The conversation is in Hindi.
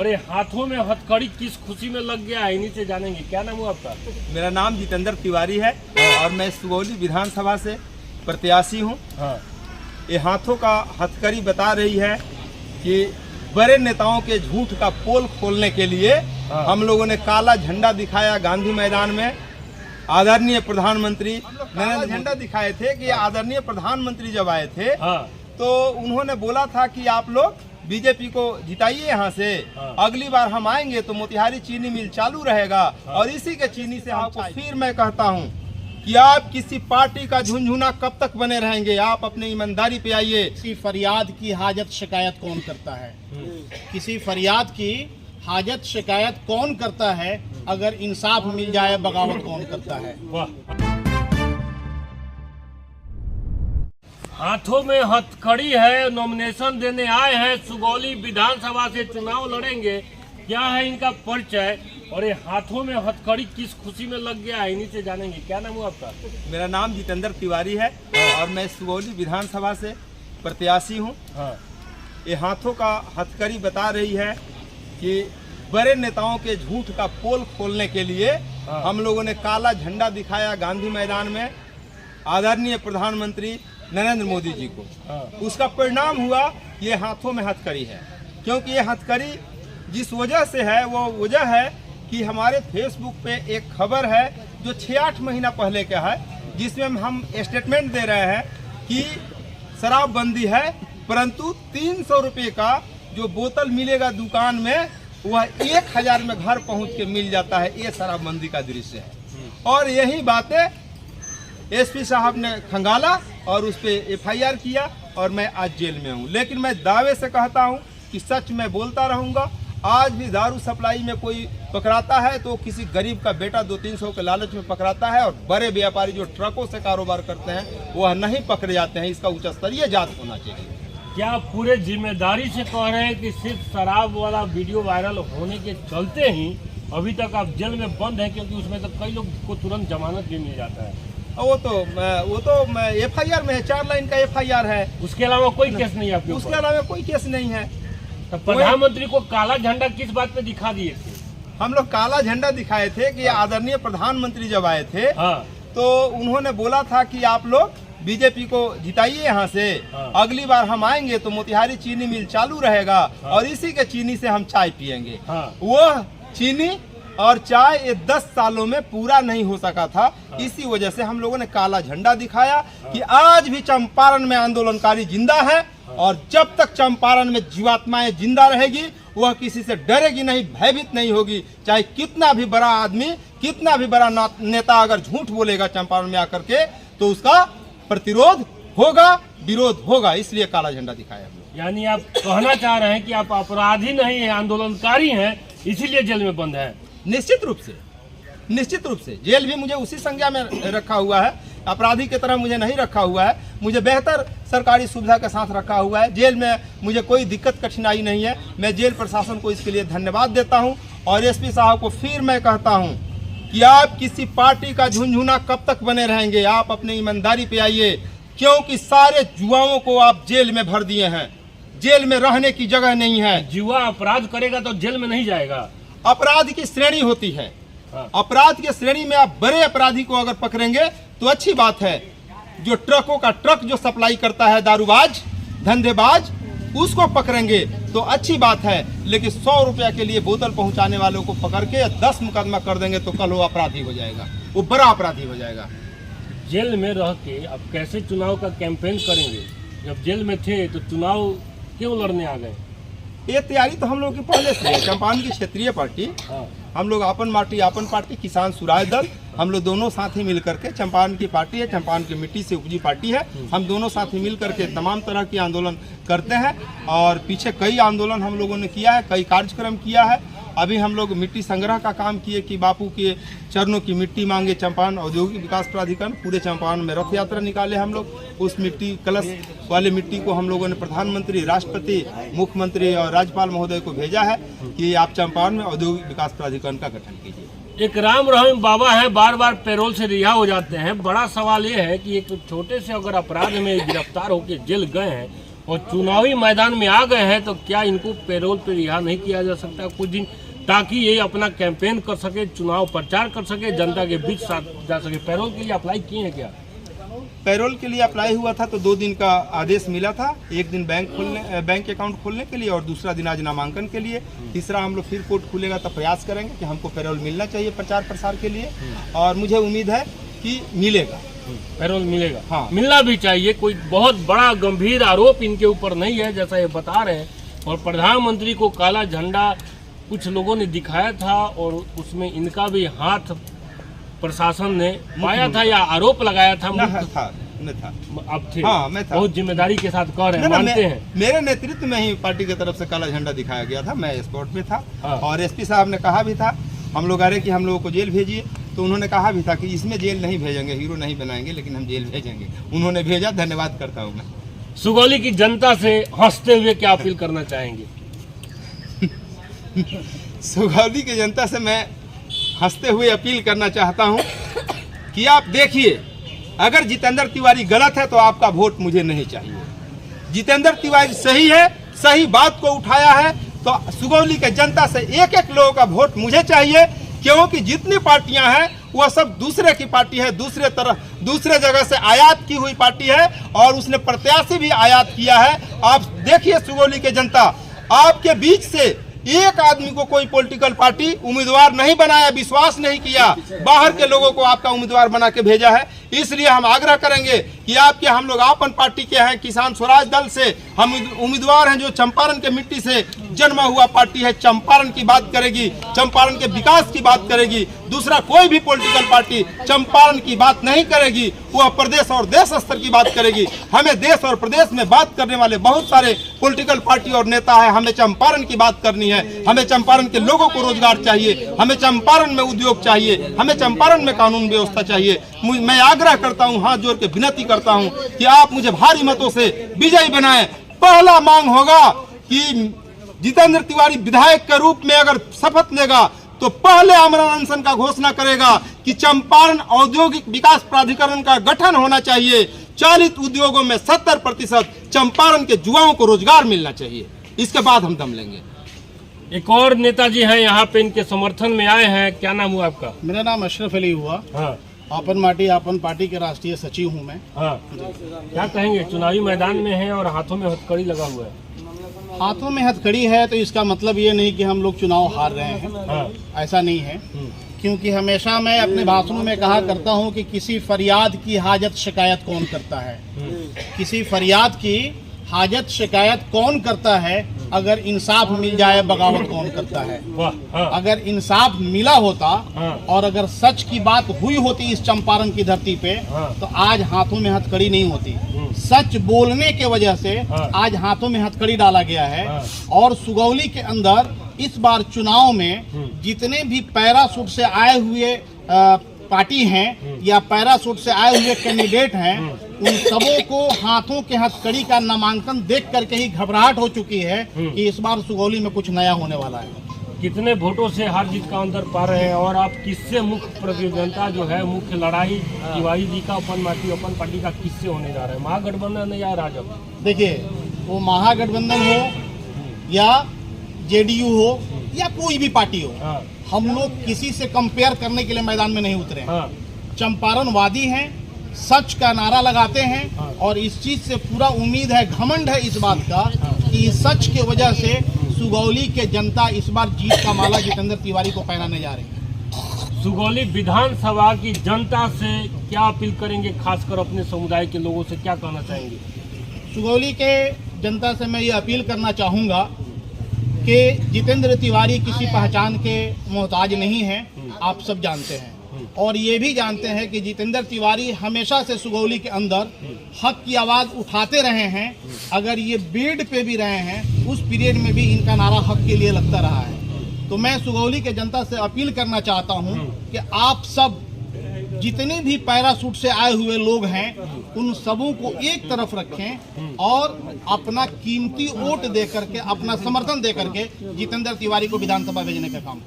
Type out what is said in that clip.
और ये हाथों में हथकड़ी किस खुशी में लग गया है, इन्हीं से जानेंगे। क्या नाम हुआ आपका? मेरा नाम जितेंद्र तिवारी है और मैं सुगौली विधानसभा से प्रत्याशी हूँ। हाँ। ये हाथों का हथकड़ी बता रही है कि बड़े नेताओं के झूठ का पोल खोलने के लिए हम लोगों ने काला झंडा दिखाया गांधी मैदान में। आदरणीय प्रधानमंत्री नरेंद्र झंडा दिखाए थे कि आदरणीय प्रधानमंत्री जब आए थे तो उन्होंने बोला था कि आप लोग बीजेपी को जिताइए यहाँ से, अगली बार हम आएंगे तो मोतिहारी चीनी मिल चालू रहेगा और इसी के चीनी से आपको फिर मैं कहता हूँ कि आप किसी पार्टी का झुनझुना कब तक बने रहेंगे, आप अपने ईमानदारी पे आइए। किसी फरियाद की हाजत शिकायत कौन करता है? किसी फरियाद की हाजत शिकायत कौन करता है? अगर इंसाफ मिल जाए बगावत कौन करता है? वाह। हाथों में हथकड़ी है, नॉमिनेशन देने आए हैं, सुगौली विधानसभा से चुनाव लड़ेंगे। क्या है इनका परिचय और ये हाथों में हथकड़ी किस खुशी में लग गया है, इन्हीं से जानेंगे। क्या नाम हुआ आपका? मेरा नाम जितेंद्र तिवारी है और मैं सुगौली विधानसभा से प्रत्याशी हूँ। ये हाथों का हथकड़ी बता रही है कि बड़े नेताओं के झूठ का पोल खोलने के लिए हम लोगों ने काला झंडा दिखाया गांधी मैदान में आदरणीय प्रधानमंत्री नरेंद्र मोदी जी को। उसका परिणाम हुआ ये हाथों में हथकड़ी है, क्योंकि ये हथकड़ी जिस वजह से है वो वजह है कि हमारे फेसबुक पे एक खबर है जो 6-8 महीना पहले का है, जिसमें हम स्टेटमेंट दे रहे हैं कि शराबबंदी है, परंतु 300 रुपये का जो बोतल मिलेगा दुकान में वह 1000 में घर पहुंच के मिल जाता है। ये शराबबंदी का दृश्य है और यही बातें एसपी साहब ने खंगाला और उस पर FIR किया और मैं आज जेल में हूँ। लेकिन मैं दावे से कहता हूँ कि सच मैं बोलता रहूँगा। आज भी दारू सप्लाई में कोई पकड़ाता है तो किसी गरीब का बेटा 200-300 के लालच में पकड़ाता है और बड़े व्यापारी जो ट्रकों से कारोबार करते हैं वह नहीं पकड़े जाते हैं। इसका उच्च स्तरीय जांच होना चाहिए। क्या आप पूरे जिम्मेदारी से कह रहे हैं कि सिर्फ शराब वाला वीडियो वायरल होने के चलते ही अभी तक आप जेल में बंद हैं, क्योंकि उसमें तो कई लोग को तुरंत जमानत भी मिल जाता है? वो तो FIR में है, 4 लाइन का FIR है। उसके अलावा कोई केस नहीं है आपके ऊपर? उसके अलावा कोई केस नहीं है। तो प्रधानमंत्री को काला झंडा किस बात पे दिखा दिए थे? हम लोग काला झंडा दिखाए थे कि आदरणीय प्रधानमंत्री जब आए थे तो उन्होंने बोला था कि आप लोग बीजेपी को जिताइए यहाँ से, अगली बार हम आएंगे तो मोतिहारी चीनी मिल चालू रहेगा और इसी के चीनी से हम चाय पियेंगे। वो चीनी और चाय ये 10 सालों में पूरा नहीं हो सका था। इसी वजह से हम लोगों ने काला झंडा दिखाया कि आज भी चंपारण में आंदोलनकारी जिंदा है और जब तक चंपारण में जीवात्माएं जिंदा रहेगी वह किसी से डरेगी नहीं, भयभीत नहीं होगी। चाहे कितना भी बड़ा आदमी, कितना भी बड़ा नेता अगर झूठ बोलेगा चंपारण में आकर के तो उसका प्रतिरोध होगा, विरोध होगा। इसलिए काला झंडा दिखाया हम लोग। यानी आप कहना चाह रहे हैं कि आप अपराधी नहीं है, आंदोलनकारी हैं, इसीलिए जेल में बंद है? निश्चित रूप से जेल भी मुझे उसी संज्ञा में रखा हुआ है, अपराधी की तरह मुझे नहीं रखा हुआ है। मुझे बेहतर सरकारी सुविधा के साथ रखा हुआ है। जेल में मुझे कोई दिक्कत कठिनाई नहीं है। मैं जेल प्रशासन को इसके लिए धन्यवाद देता हूं और एसपी साहब को फिर मैं कहता हूं कि आप किसी पार्टी का झुनझुना कब तक बने रहेंगे, आप अपने ईमानदारी पे आइए, क्योंकि सारे युवाओं को आप जेल में भर दिए हैं। जेल में रहने की जगह नहीं है। युवा अपराध करेगा तो जेल में नहीं जाएगा। अपराध की श्रेणी होती है। अपराध की श्रेणी में आप बड़े अपराधी को अगर पकड़ेंगे तो अच्छी बात है। जो ट्रकों का ट्रक जो सप्लाई करता है, दारूबाज, धंधेबाज, उसको पकड़ेंगे तो अच्छी बात है। लेकिन 100 रुपया के लिए बोतल पहुंचाने वालों को पकड़ के 10 मुकदमा कर देंगे तो कल वो अपराधी हो जाएगा, वो बड़ा अपराधी हो जाएगा। जेल में रह के अब कैसे चुनाव का कैंपेन करेंगे? जब जेल में थे तो चुनाव क्यों लड़ने आ गए? ये तैयारी तो हम लोग की पहले से है। चंपारण की क्षेत्रीय पार्टी, हम लोग आपन माटी आपन पार्टी, किसान सुराज दल, हम लोग दोनों साथ ही मिल करके, चंपारण की पार्टी है, चंपारण की मिट्टी से उपजी पार्टी है, हम दोनों साथ ही मिल करके तमाम तरह के आंदोलन करते हैं और पीछे कई आंदोलन हम लोगों ने किया है, कई कार्यक्रम किया है। अभी हम लोग मिट्टी संग्रह का काम किए कि बापू के चरणों की मिट्टी मांगे। चंपारण औद्योगिक विकास प्राधिकरण पूरे चंपारण में रथ यात्रा निकाले हम लोग। उस मिट्टी कलश वाले मिट्टी को हम लोगों ने प्रधानमंत्री, राष्ट्रपति, मुख्यमंत्री और राज्यपाल महोदय को भेजा है कि आप चंपारण में औद्योगिक विकास प्राधिकरण का गठन कीजिए। एक राम रहीम बाबा है, बार बार पैरोल से रिहा हो जाते हैं। बड़ा सवाल ये है कि एक छोटे से अगर अपराध में गिरफ्तार होकर जेल गए हैं और चुनावी मैदान में आ गए हैं, तो क्या इनको पैरोल पे रिहा नहीं किया जा सकता कुछ दिन, ताकि ये अपना कैंपेन कर सके, चुनाव प्रचार कर सके, जनता के बीच साथ जा सके? पैरोल के लिए अप्लाई किए हैं क्या? पैरोल के लिए अप्लाई हुआ था तो 2 दिन का आदेश मिला था। एक दिन बैंक अकाउंट खोलने के लिए और दूसरा दिन आज नामांकन के लिए। तीसरा हम लोग फिर कोर्ट खुलेगा तो प्रयास करेंगे कि हमको पैरोल मिलना चाहिए प्रचार प्रसार के लिए, और मुझे उम्मीद है कि मिलेगा, पैरोल मिलेगा। हाँ, मिलना भी चाहिए। कोई बहुत बड़ा गंभीर आरोप इनके ऊपर नहीं है जैसा ये बता रहे हैं, और प्रधानमंत्री को काला झंडा कुछ लोगों ने दिखाया था और उसमें इनका भी हाथ प्रशासन ने पाया था या आरोप लगाया था? न था। अब थे? हाँ, मैं था। बहुत जिम्मेदारी के साथ कह रहे हैं, मानते हैं? मेरे नेतृत्व में ही पार्टी की तरफ से काला झंडा दिखाया गया था, मैं स्पॉट पे था। हाँ। और एसपी साहब ने कहा भी था, हम लोग आ रहे कि हम लोगों को जेल भेजिए, तो उन्होंने कहा भी था कि इसमें जेल नहीं भेजेंगे, हीरो नहीं बनाएंगे, लेकिन हम जेल भेजेंगे। उन्होंने भेजा, धन्यवाद करता हूँ मैं। सुगौली की जनता से हंसते हुए क्या अपील करना चाहेंगे? सुगौली की जनता से मैं हंसते हुए अपील करना चाहता हूं कि आप देखिए, अगर जितेंद्र तिवारी गलत है तो आपका वोट मुझे नहीं चाहिए। जितेंद्र तिवारी सही है, सही बात को उठाया है, तो सुगौली के जनता से एक एक लोगों का वोट मुझे चाहिए, क्योंकि जितनी पार्टियां हैं वह सब दूसरे की पार्टी है, दूसरे जगह से आयात की हुई पार्टी है, और उसने प्रत्याशी भी आयात किया है। आप देखिए सुगौली के जनता, आपके बीच से एक आदमी को कोई पॉलिटिकल पार्टी उम्मीदवार नहीं बनाया, विश्वास नहीं किया, बाहर के लोगों को आपका उम्मीदवार बना के भेजा है। इसलिए हम आग्रह करेंगे कि आपके, हम लोग आपन पार्टी के हैं, किसान स्वराज दल से हम उम्मीदवार हैं, जो चंपारण के मिट्टी से जन्मा हुआ पार्टी है, चंपारण की बात करेगी, चंपारण के विकास की बात करेगी। दूसरा कोई भी पॉलिटिकल पार्टी चंपारण की बात नहीं करेगी, वह प्रदेश और देश स्तर की बात करेगी। हमें देश और प्रदेश में बात करने वाले बहुत सारे पॉलिटिकल पार्टी और नेता है, हमें चंपारण की बात करनी है। हमें चंपारण के लोगों को रोजगार चाहिए, हमें चंपारण में उद्योग चाहिए, हमें चंपारण में कानून व्यवस्था चाहिए। मैं आग्रह करता हूं, हाथ जोड़ के विनती करता हूं कि आप मुझे भारी मतों से विजयी बनाएं। पहला मांग होगा कि जितेंद्र तिवारी विधायक के रूप में अगर शपथ लेगा तो पहले आमरण अनशन का घोषणा करेगा कि चंपारण औद्योगिक विकास प्राधिकरण का गठन होना चाहिए। 40 उद्योगों में 70% चंपारण के युवाओं को रोजगार मिलना चाहिए। इसके बाद हम दम लेंगे। एक और नेताजी हैं यहाँ पे, इनके समर्थन में आए हैं। क्या नाम हुआ आपका? मेरा नाम अशरफ अली हुआ। हाँ। आपन पार्टी के राष्ट्रीय सचिव हूँ मैं। हाँ। क्या कहेंगे? चुनावी मैदान में हैं और हाथों में हथकड़ी लगा हुआ है। हाथों में हथकड़ी है तो इसका मतलब ये नहीं कि हम लोग चुनाव हार रहे हैं। हाँ। ऐसा नहीं है, क्योंकि हमेशा मैं अपने भाषणों में कहा करता हूँ कि किसी फरियाद की हाजत शिकायत कौन करता है। किसी फरियाद की हाजत शिकायत कौन करता है, अगर इंसाफ मिल जाए बगावत कौन करता है। हाँ। अगर इंसाफ मिला होता और अगर सच की बात हुई होती इस चंपारण की धरती पे, तो आज हाथों में हथकड़ी नहीं होती। सच बोलने के वजह से आज हाथों में हथकड़ी डाला गया है। और सुगौली के अंदर इस बार चुनाव में जितने भी पैराशूट से आए हुए पार्टी हैं या पैराशूट से आए हुए कैंडिडेट हैं, उन सबों को हाथों के हथकड़ी का नामांकन देख करके ही घबराहट हो चुकी है कि इस बार सुगौली में कुछ नया होने वाला है। कितने वोटों से हार जीत का अंतर पा रहे हैं, और आप किससे मुख्य प्रतिद्वंदता जो है, मुख्य लड़ाई तिवारी जी का ओपन पार्टी का किससे होने जा रहा है? महागठबंधन या राजग? देखिए, वो महागठबंधन हो या जेडीयू हो या कोई भी पार्टी हो, हम लोग किसी से कंपेयर करने के लिए मैदान में नहीं उतरे। चंपारण वादी हैं, सच का नारा लगाते हैं, और इस चीज से पूरा उम्मीद है, घमंड है इस बात का कि इस सच के वजह से सुगौली के जनता इस बार जीत का माला जितेंद्र तिवारी को पहनाने जा रही है। सुगौली विधानसभा की जनता से क्या अपील करेंगे, खासकर अपने समुदाय के लोगों से क्या कहना चाहेंगे? सुगौली के जनता से मैं ये अपील करना चाहूँगा कि जितेंद्र तिवारी किसी पहचान के मोहताज नहीं है, आप सब जानते हैं। और ये भी जानते हैं कि जितेंद्र तिवारी हमेशा से सुगौली के अंदर हक की आवाज़ उठाते रहे हैं। अगर ये बीड पे भी रहे हैं, उस पीरियड में भी इनका नारा हक के लिए लगता रहा है। तो मैं सुगौली के जनता से अपील करना चाहता हूँ कि आप सब जितने भी पैराशूट से आए हुए लोग हैं, उन सबों को एक तरफ रखें और अपना कीमती वोट दे करके, अपना समर्थन दे करके जितेंद्र तिवारी को विधानसभा भेजने का काम